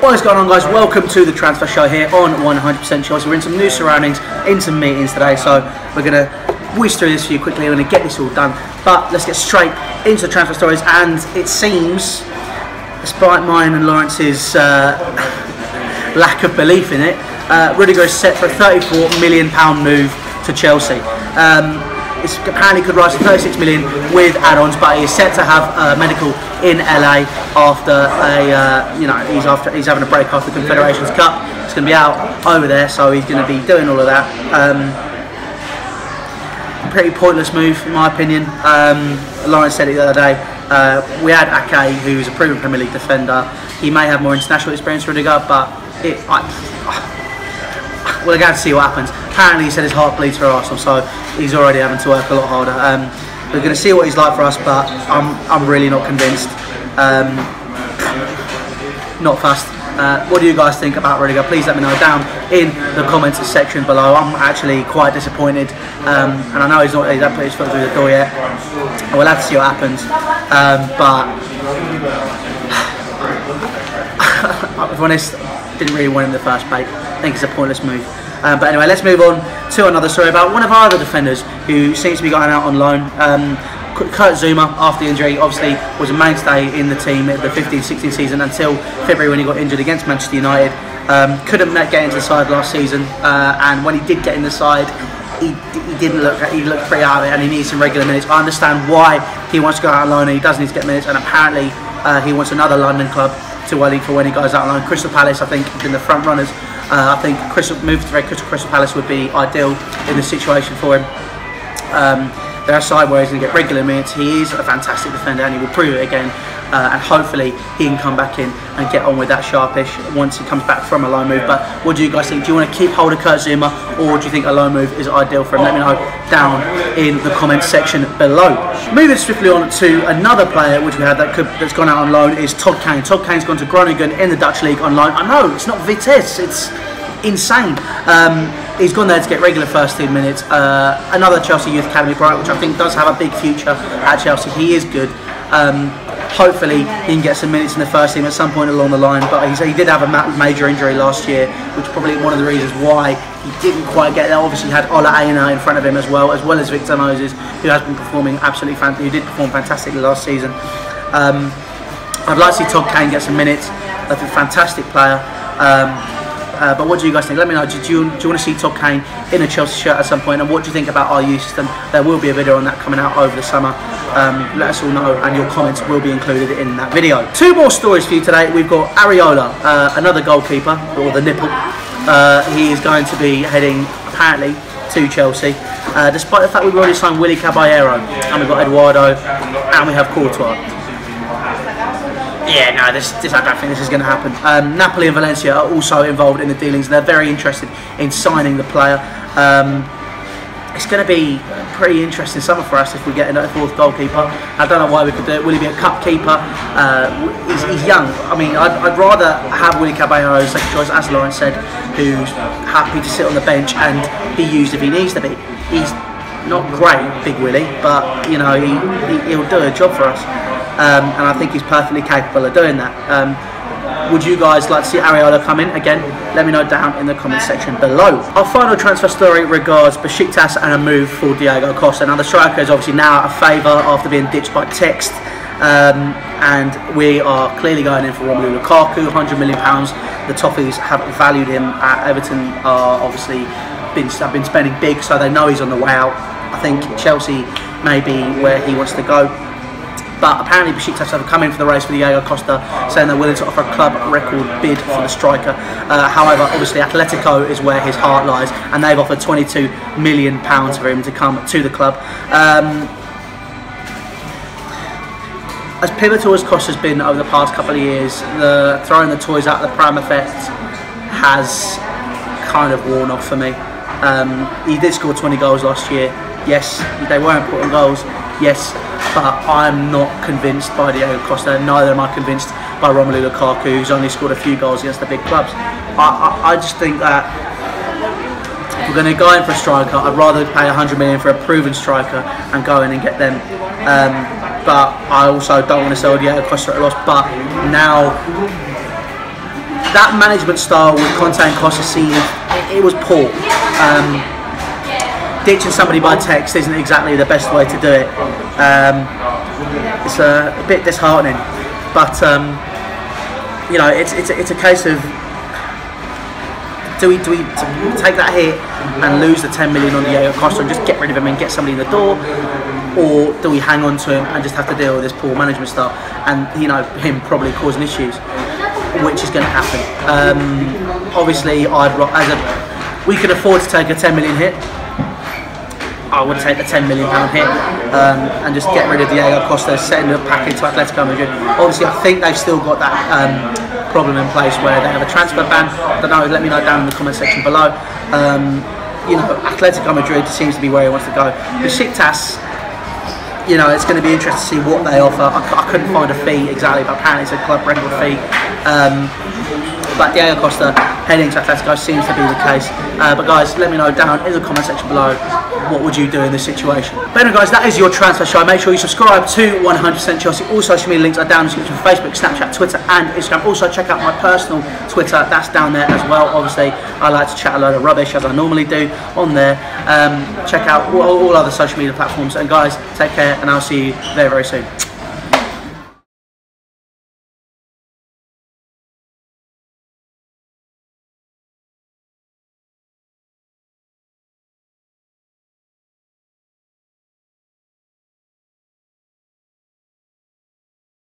What is going on, guys? Welcome to the transfer show here on 100% Chelsea. We're in some new surroundings, in some meetings today, so we're going to whiz through this for you quickly. We're going to get this all done, but let's get straight into the transfer stories. And it seems, despite mine and Lawrence's lack of belief in it, Rüdiger is set for a £34 million move to Chelsea. It apparently could rise to 36 million with add-ons, but he's set to have a medical in LA after he's having a break after the Confederations Cup. He's going to be out over there, so he's going to be doing all of that. Pretty pointless move, in my opinion. Lawrence said it the other day. We had Ake, who's a proven Premier League defender. He may have more international experience, Rüdiger, but we're going to see what happens. Apparently he said his heart bleeds for Arsenal, so he's already having to work a lot harder. We're going to see what he's like for us, but I'm really not convinced. Not fussed. What do you guys think about Rüdiger? Please let me know down in the comments section below. I'm actually quite disappointed, and I know he's not put his foot through the door yet. We'll have to see what happens. But if I'm honest, didn't really want him in the first place. I think it's a pointless move. But anyway, let's move on to another story about one of our other defenders who seems to be going out on loan. Zouma, after the injury, obviously was a mainstay in the team at the 15-16 season until February when he got injured against Manchester United. Couldn't get into the side last season, and when he did get in the side, he looked pretty out of it, and he needs some regular minutes. I understand why he wants to go out on loan, and he does need to get minutes, and apparently he wants another London club to Wally for when he goes out on loan. Crystal Palace, I think, have been the front runners. I think moving to Crystal Palace would be ideal in this situation for him. They're a side where he's going to get regular minutes. He is a fantastic defender, and he will prove it again. And hopefully he can come back in and get on with that sharpish once he comes back from a loan move. But what do you guys think? Do you want to keep hold of Zouma, or do you think a loan move is ideal for him? Let me know down in the comments section below. Moving swiftly on to another player which we had that's gone out on loan is Todd Kane. Todd Kane's gone to Groningen in the Dutch league on loan. I know it's not Vitesse, it's insane. He's gone there to get regular first team minutes. Another Chelsea Youth Academy product, which I think does have a big future at Chelsea. He is good. Hopefully he can get some minutes in the first team at some point along the line, but he did have a major injury last year, which is probably one of the reasons why he didn't quite get there. Obviously he had Ola Aina in front of him as well as Victor Moses, who has been performing absolutely fantastic, who did perform fantastically last season. I'd like to see Todd Kane get some minutes. That's a fantastic player. But what do you guys think? Let me know. Do you want to see Todd Kane in a Chelsea shirt at some point? And what do you think about our youth system? There will be a video on that coming out over the summer. Let us all know, and your comments will be included in that video. Two more stories for you today. We've got Areola, another goalkeeper, or the nipple. He is going to be heading, apparently, to Chelsea. Despite the fact we've already signed Willy Caballero, and we've got Eduardo, and we have Courtois. Yeah, no, I don't think this is going to happen. Napoli and Valencia are also involved in the dealings. They're very interested in signing the player. It's going to be a pretty interesting summer for us if we get a fourth goalkeeper. I don't know why we could do it. Will he be a cup keeper? He's young. I mean, I'd rather have Willy Caballero as second choice, as Lawrence said, who's happy to sit on the bench and be used if he needs to be. He's not great, Big Willy, but you know he'll do a job for us. And I think he's perfectly capable of doing that. Would you guys like to see Areola come in? Again, let me know down in the comment section below. Our final transfer story regards Besiktas and a move for Diego Costa. Now the striker is obviously now out of favour after being ditched by Text. And we are clearly going in for Romelu Lukaku, £100 million. The Toffees have valued him at Everton, obviously have been spending big, so they know he's on the way out. I think Chelsea may be where he wants to go. But apparently Besiktas have come in for the race for Diego Costa, saying they're willing to offer a club record bid for the striker. However, obviously Atletico is where his heart lies, and they've offered £22 million for him to come to the club. As pivotal as Costa's been over the past couple of years, throwing the toys out of the pram effect has kind of worn off for me. He did score 20 goals last year. Yes, they were important goals. Yes, but I'm not convinced by Diego Costa. Neither am I convinced by Romelu Lukaku, who's only scored a few goals against the big clubs. I just think that if we're going to go in for a striker, I'd rather pay £100 million for a proven striker and go in and get them. But I also don't want to sell Diego Costa at a loss. But now that management style with Conte and Costa seemed it was poor. Ditching somebody by text isn't exactly the best way to do it. It's a bit disheartening, but you know, it's a case of do we take that hit and lose the 10 million on Diego Costa and just get rid of him and get somebody in the door, or do we hang on to him and just have to deal with this poor management style and, you know, him probably causing issues, which is going to happen. Obviously, we can afford to take a 10 million hit. I would take the £10 million hit and just get rid of Diego Costa, send a package to Atletico Madrid. Obviously, I think they've still got that problem in place where they have a transfer ban. I don't know, let me know down in the comment section below. You know, Atletico Madrid seems to be where he wants to go. Besiktas, you know, it's going to be interesting to see what they offer. I couldn't find a fee exactly, but apparently it's a club record fee. But Diego Costa heading to Atletico seems to be the case. But guys, let me know down in the comment section below, what would you do in this situation? But anyway guys, that is your transfer show. Make sure you subscribe to 100% Chelsea. All social media links are down in the description for Facebook, Snapchat, Twitter and Instagram. Also check out my personal Twitter, that's down there as well. Obviously, I like to chat a load of rubbish as I normally do on there. Check out all other social media platforms. And guys, take care and I'll see you very, very soon.